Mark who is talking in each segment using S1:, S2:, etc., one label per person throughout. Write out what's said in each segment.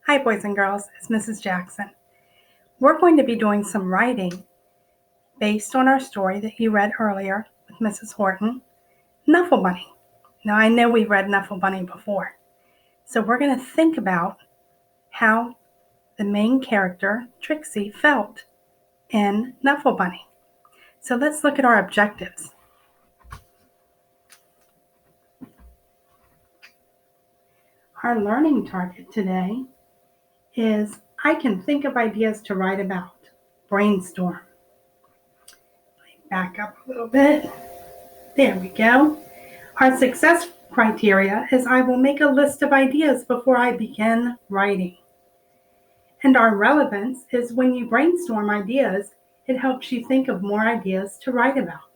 S1: Hi, boys and girls. It's Mrs. Jackson. We're going to be doing some writing based on our story that you read earlier with Mrs. Horton, Knuffle Bunny. Now, I know we've read Knuffle Bunny before, so we're going to think about how the main character, Trixie, felt in Knuffle Bunny. So let's look at our objectives. Our learning target today is I can think of ideas to write about. Brainstorm. Back up a little bit. There we go. Our success criteria is I will make a list of ideas before I begin writing. And our relevance is when you brainstorm ideas, it helps you think of more ideas to write about.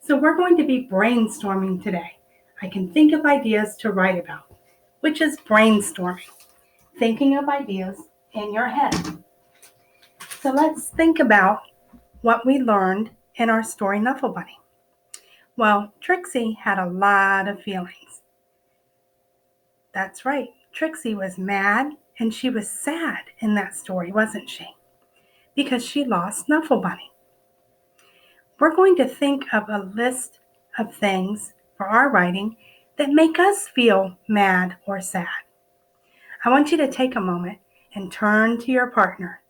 S1: So we're going to be brainstorming today. I can think of ideas to write about, which is brainstorming, thinking of ideas in your head. So let's think about what we learned in our story Knuffle Bunny. Well, Trixie had a lot of feelings. That's right, Trixie was mad and she was sad in that story, wasn't she? Because she lost Knuffle Bunny. We're going to think of a list of things for our writing that make us feel mad or sad. I want you to take a moment and turn to your partner.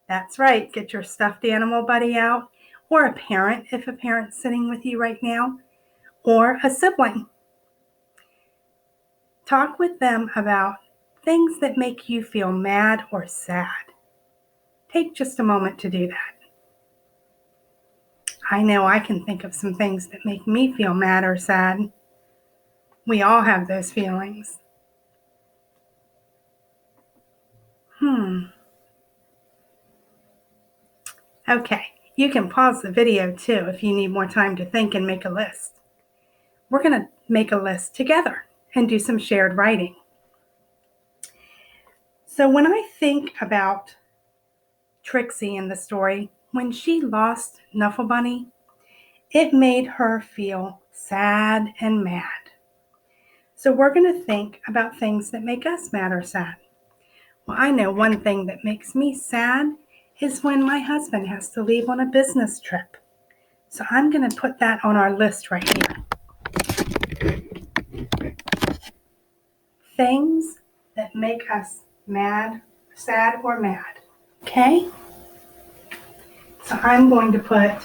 S1: That's right, get your stuffed animal buddy out, or a parent if a parent's sitting with you right now, or a sibling. Talk with them about things that make you feel mad or sad. Take just a moment to do that. I know I can think of some things that make me feel mad or sad. We all have those feelings. Okay, you can pause the video too if you need more time to think and make a list. We're going to make a list together and do some shared writing. So when I think about Trixie in the story, when she lost Knuffle Bunny, it made her feel sad and mad. So we're going to think about things that make us mad or sad. Well, I know one thing that makes me sad is when my husband has to leave on a business trip. So I'm going to put that on our list right here. Things that make us mad, sad, or mad. Okay? So I'm going to put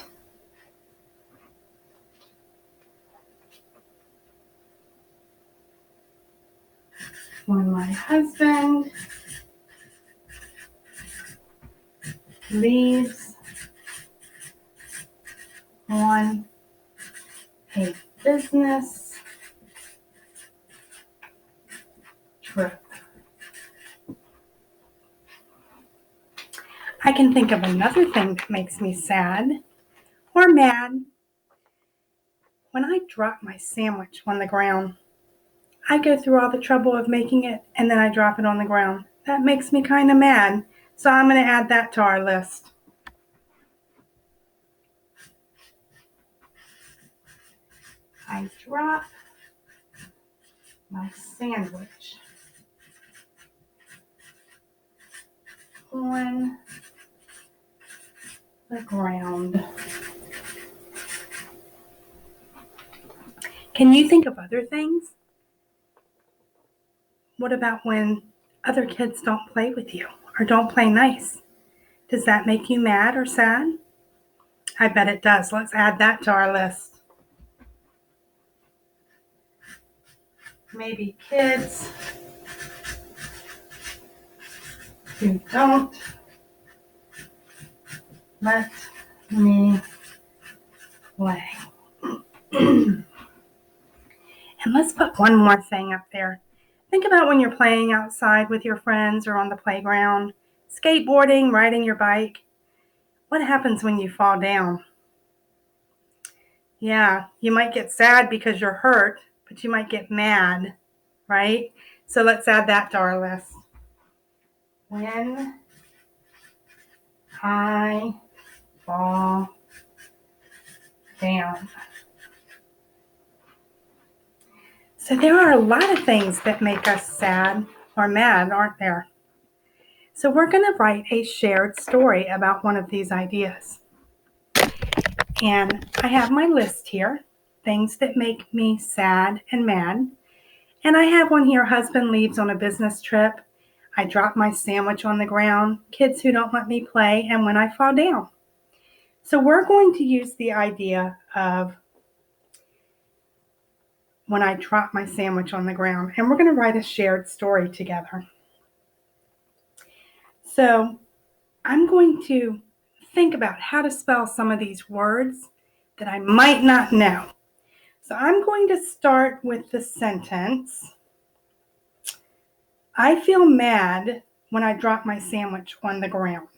S1: when my husband leaves on a business trip. I can think of another thing that makes me sad or mad. When I drop my sandwich on the ground, I go through all the trouble of making it and then I drop it on the ground. That makes me kind of mad. So I'm going to add that to our list. I drop my sandwich on the ground. Can you think of other things? What about when other kids don't play with you or don't play nice? Does that make you mad or sad? I bet it does. Let's add that to our list. Maybe kids who don't let me play. And let's put one more thing up there. Think about when you're playing outside with your friends or on the playground, skateboarding, riding your bike. What happens when you fall down? Yeah, you might get sad because you're hurt, but you might get mad, right? So let's add that to our list. When I fall down. So there are a lot of things that make us sad or mad, aren't there? So we're going to write a shared story about one of these ideas. And I have my list here, things that make me sad and mad. And I have one here, husband leaves on a business trip. I drop my sandwich on the ground, kids who don't let me play, and when I fall down. So we're going to use the idea of when I drop my sandwich on the ground, and we're going to write a shared story together. So I'm going to think about how to spell some of these words that I might not know. So I'm going to start with the sentence, I feel mad when I drop my sandwich on the ground.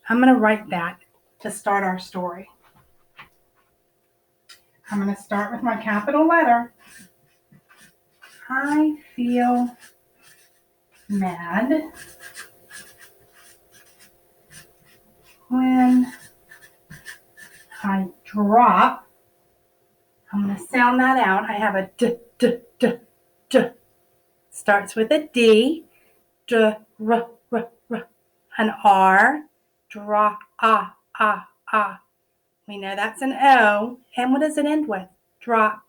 S1: I'm going to write that to start our story. I'm going to start with my capital letter. I feel mad when I drop. I'm going to sound that out. I have a d, d, d, d. Starts with a D, d, r, r, r. An R, draw, ah. We know that's an O. And what does it end with? Drop.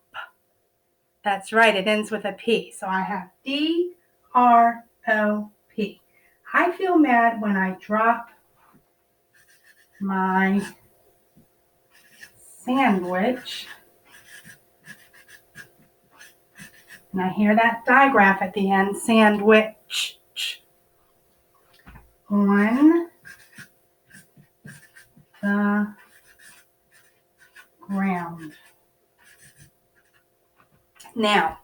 S1: That's right, it ends with a P. So I have D-R-O-P. I feel mad when I drop my sandwich. And I hear that digraph at the end, sandwich. On the ground. Now,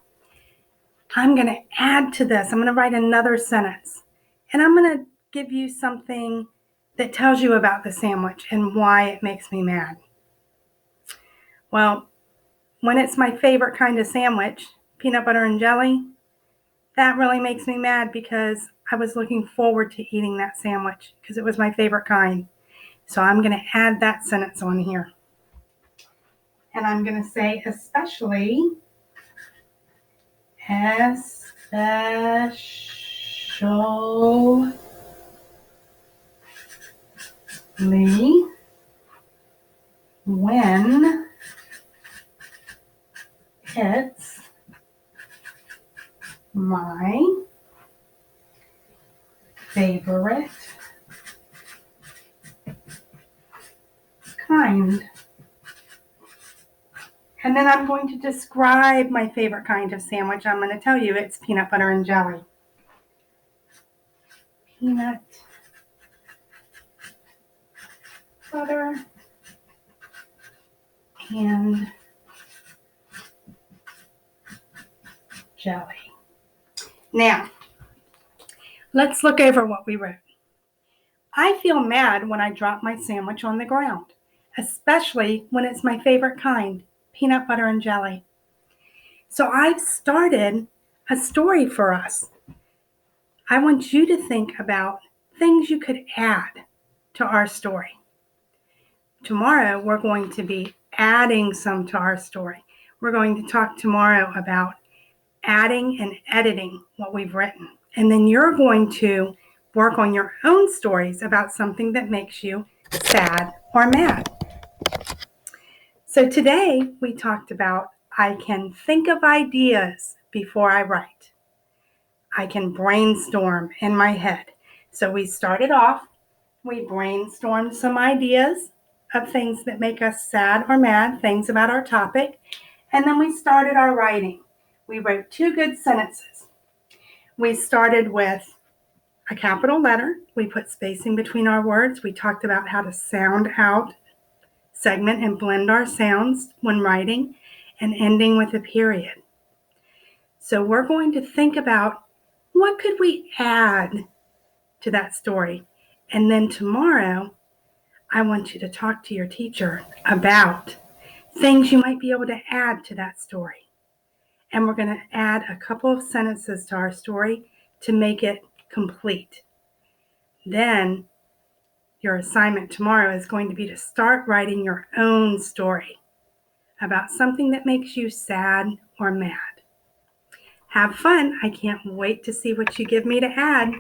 S1: I'm going to add to this. I'm going to write another sentence. And I'm going to give you something that tells you about the sandwich and why it makes me mad. Well, when it's my favorite kind of sandwich, peanut butter and jelly, that really makes me mad because I was looking forward to eating that sandwich because it was my favorite kind. So I'm going to add that sentence on here. And I'm going to say especially when it's my favorite kind. And then I'm going to describe my favorite kind of sandwich. I'm going to tell you it's peanut butter and jelly. Peanut butter and jelly. Now, let's look over what we wrote. I feel mad when I drop my sandwich on the ground, especially when it's my favorite kind, peanut butter and jelly. So I've started a story for us. I want you to think about things you could add to our story. Tomorrow, we're going to be adding some to our story. We're going to talk tomorrow about adding and editing what we've written. And then you're going to work on your own stories about something that makes you sad or mad. So today we talked about I can think of ideas before I write. I can brainstorm in my head. So we started off, we brainstormed some ideas of things that make us sad or mad, things about our topic, and then we started our writing. We wrote 2 good sentences. We started with a capital letter. We put spacing between our words. We talked about how to sound out, segment and blend our sounds when writing, and ending with a period. So we're going to think about what could we add to that story. And then tomorrow, I want you to talk to your teacher about things you might be able to add to that story. And we're going to add a couple of sentences to our story to make it complete. Then your assignment tomorrow is going to be to start writing your own story about something that makes you sad or mad. Have fun. I can't wait to see what you give me to add.